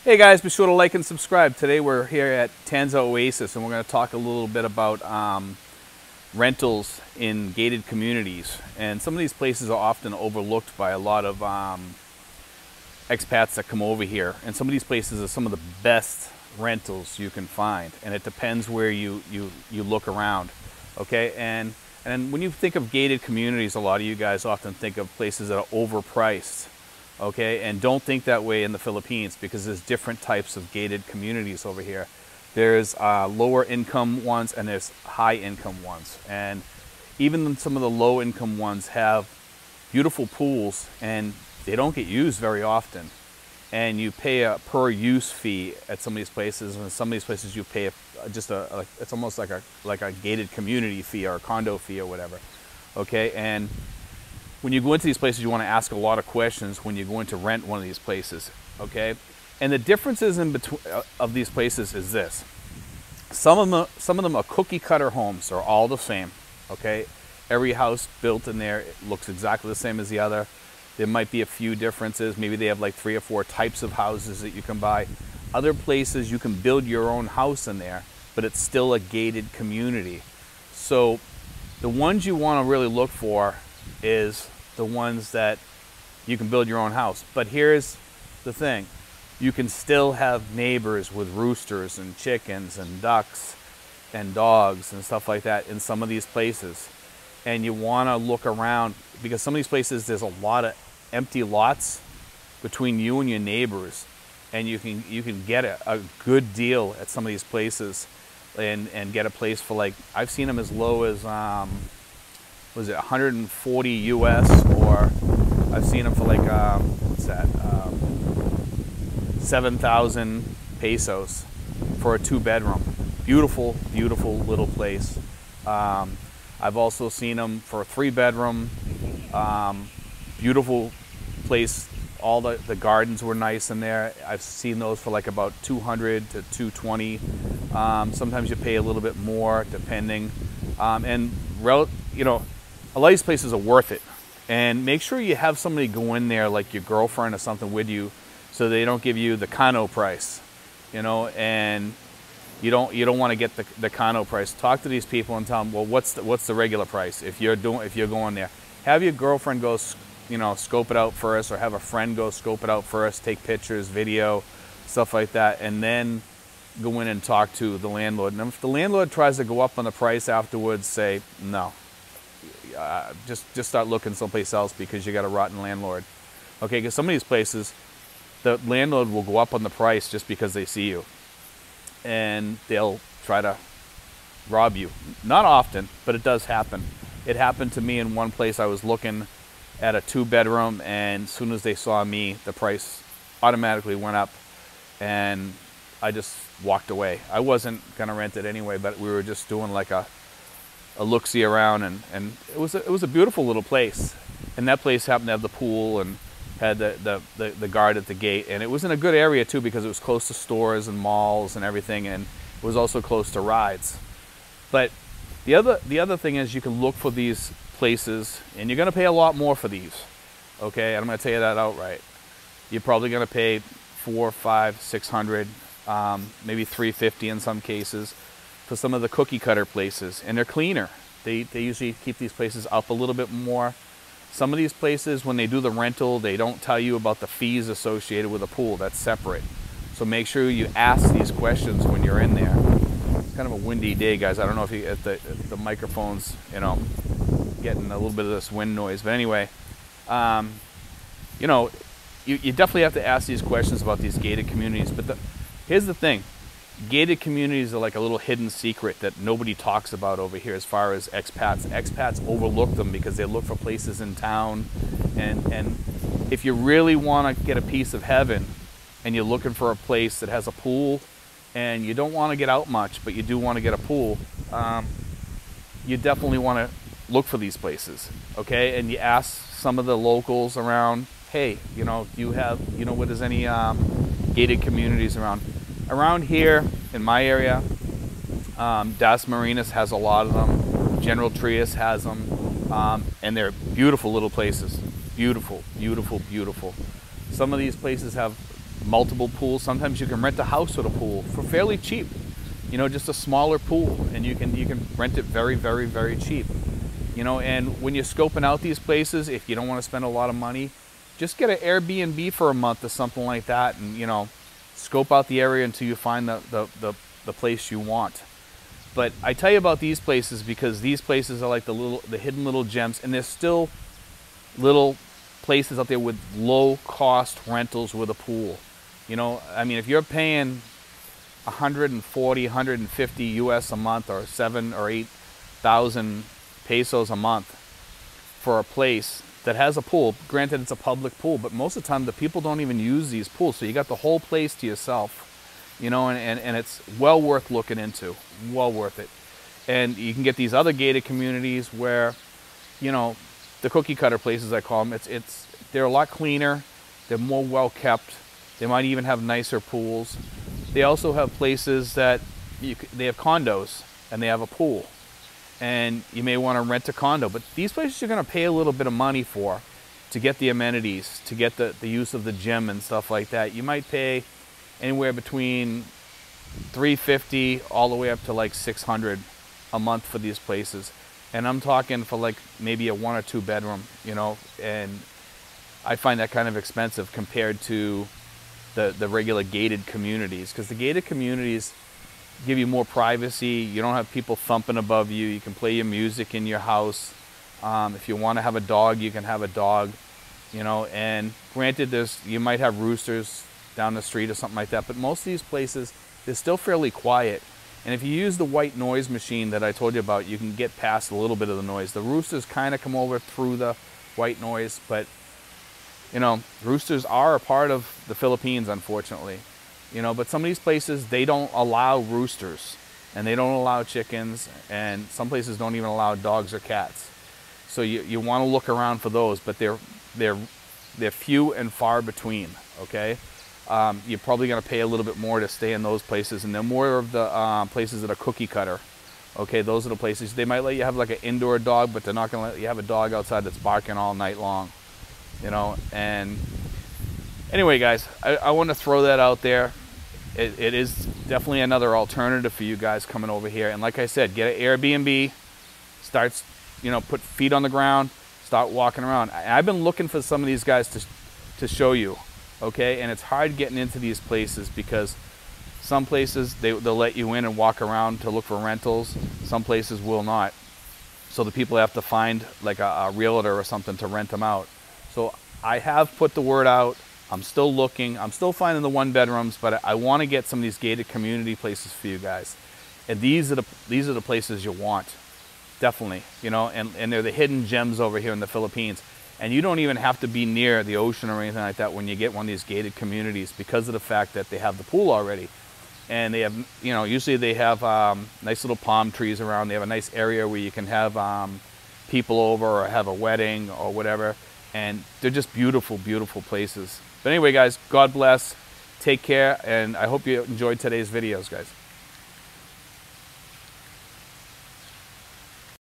Hey guys, be sure to like and subscribe. Today we're here at Tanza Oasis and we're going to talk a little bit about rentals in gated communities. And some of these places are often overlooked by a lot of expats that come over here. And some of these places are some of the best rentals you can find. And it depends where you look around. Okay, and when you think of gated communities, a lot of you guys often think of places that are overpriced. Okay, and don't think that way in the Philippines, because there's different types of gated communities over here. There's lower income ones and there's high income ones. And even some of the low income ones have beautiful pools and they don't get used very often. And you pay a per use fee at some of these places, and some of these places you pay it's almost like a gated community fee or a condo fee or whatever. Okay, and when you go into these places, you want to ask a lot of questions when you're going to rent one of these places, okay? And the differences in between of these places is this. Some of them are cookie cutter homes. They're all the same, okay? Every house built in there looks exactly the same as the other. There might be a few differences. Maybe they have like 3 or 4 types of houses that you can buy. Other places you can build your own house in there, but it's still a gated community. So the ones you want to really look for is the ones that you can build your own house. But here's the thing. You can still have neighbors with roosters and chickens and ducks and dogs and stuff like that in some of these places. And you want to look around, because some of these places there's a lot of empty lots between you and your neighbors, and you can get a good deal at some of these places and get a place for, like, I've seen them as low as was it 140 US, or I've seen them for like what's that, 7,000 pesos for a 2-bedroom. Beautiful, beautiful little place. I've also seen them for a 3-bedroom. Beautiful place. All the gardens were nice in there. I've seen those for like about 200 to 220. Sometimes you pay a little bit more depending. You know, a lot of these places are worth it. And make sure you have somebody go in there, like your girlfriend or something, with you, so they don't give you the condo price, you know, and you don't want to get the condo price. Talk to these people and tell them, well, what's the regular price if you're going there. Have your girlfriend go, you know, scope it out first, or have a friend go scope it out first, take pictures, video, stuff like that, and then go in and talk to the landlord. And if the landlord tries to go up on the price afterwards, say no. Just start looking someplace else, because you got a rotten landlord. Okay, because some of these places, the landlord will go up on the price just because they see you, and they'll try to rob you. Not often, but it does happen. It happened to me in one place. I was looking at a 2-bedroom, and as soon as they saw me, the price automatically went up, and I just walked away. I wasn't gonna rent it anyway, but we were just doing like a look-see around, and it was a beautiful little place. And that place happened to have the pool and had the guard at the gate, and it was in a good area too, because it was close to stores and malls and everything, and it was also close to rides. But the other thing is, you can look for these places, and you're going to pay a lot more for these. Okay, and I'm going to tell you that outright. You're probably going to pay $400, $500, $600, maybe $350 in some cases, for some of the cookie cutter places, and they're cleaner. They usually keep these places up a little bit more. Some of these places, when they do the rental, they don't tell you about the fees associated with a pool. That's separate. So make sure you ask these questions when you're in there. It's kind of a windy day, guys. I don't know if the microphone's, you know, getting a little bit of this wind noise, but anyway, you know, you definitely have to ask these questions about these gated communities. But here's the thing. Gated communities are like a little hidden secret that nobody talks about over here as far as expats. Expats overlook them because they look for places in town. And if you really want to get a piece of heaven, and you're looking for a place that has a pool, and you don't want to get out much, but you do want to get a pool, you definitely want to look for these places, okay? And you ask some of the locals around, hey, you know, what is any gated communities around? Around here, in my area, Das Marinas has a lot of them. General Trias has them, and they're beautiful little places. Beautiful, beautiful, beautiful. Some of these places have multiple pools. Sometimes you can rent a house with a pool for fairly cheap. You know, just a smaller pool, and you can rent it very, very, very cheap. You know, and when you're scoping out these places, if you don't want to spend a lot of money, just get an Airbnb for a month or something like that, and, you know, scope out the area until you find the place you want. But I tell you about these places because these places are like the hidden little gems, and there's still little places out there with low cost rentals with a pool. You know, I mean, if you're paying 140, 150 US a month, or 7 or 8,000 pesos a month for a place that has a pool, granted it's a public pool, but most of the time the people don't even use these pools, so you got the whole place to yourself, you know, and it's well worth looking into, well worth it. And you can get these other gated communities where, you know, the cookie cutter places, I call them, they're a lot cleaner, they're more well kept, they might even have nicer pools. They also have places that they have condos and they have a pool, and you may want to rent a condo, but these places you're going to pay a little bit of money for to get the amenities, to get the use of the gym and stuff like that. You might pay anywhere between $350 all the way up to like $600 a month for these places, and I'm talking for like maybe a 1 or 2 bedroom, you know, and I find that kind of expensive compared to the regular gated communities, because the gated communities give you more privacy. You don't have people thumping above you. You can play your music in your house. If you want to have a dog, you can have a dog, you know, and granted you might have roosters down the street or something like that, but most of these places, they're still fairly quiet. And if you use the white noise machine that I told you about, you can get past a little bit of the noise. The roosters kind of come over through the white noise, but you know, roosters are a part of the Philippines, unfortunately. You know, but some of these places, they don't allow roosters, and they don't allow chickens, and some places don't even allow dogs or cats. So you want to look around for those, but they're few and far between. Okay, you're probably going to pay a little bit more to stay in those places, and they're more of the places that are cookie cutter. Okay, those are the places they might let you have like an indoor dog, but they're not going to let you have a dog outside that's barking all night long. You know, and anyway, guys, I want to throw that out there. It is definitely another alternative for you guys coming over here. And like I said, get an Airbnb, start, you know, put feet on the ground, start walking around. I've been looking for some of these guys to show you, okay? And it's hard getting into these places because some places they'll let you in and walk around to look for rentals. Some places will not. So the people have to find like a realtor or something to rent them out. So I have put the word out. I'm still looking. I'm still finding the 1 bedrooms, but I want to get some of these gated community places for you guys. And these are the places you want, definitely. You know, and they're the hidden gems over here in the Philippines. And you don't even have to be near the ocean or anything like that when you get one of these gated communities, because of the fact that they have the pool already. And they have, you know, usually they have nice little palm trees around. They have a nice area where you can have people over or have a wedding or whatever. And they're just beautiful, beautiful places. But anyway, guys, God bless. Take care. And I hope you enjoyed today's videos, guys.